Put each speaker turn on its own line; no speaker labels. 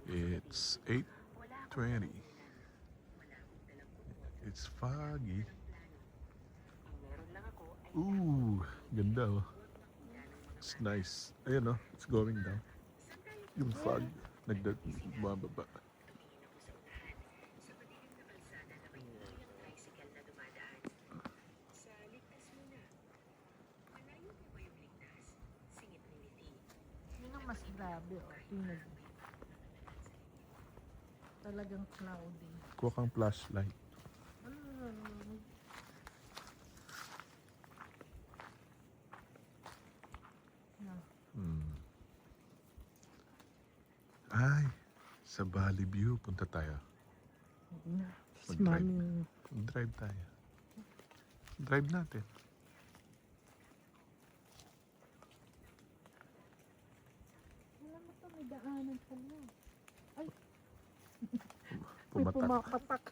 It's 8:20. It's foggy. Ooh, ganda oh. It's nice. Ayan oh, it's going down. Yung fog, bumababa.
Yun ang mas grabe, oh. Tingnan mo. Talagang cloudy.
Kuha kang flashlight.
No.
Ay, sa Valley View, punta tayo.
Mami.
Drive tayo. Drive natin.
Alam mo to, may daanan pala. Ay, may
Pumatak.
pumapatak.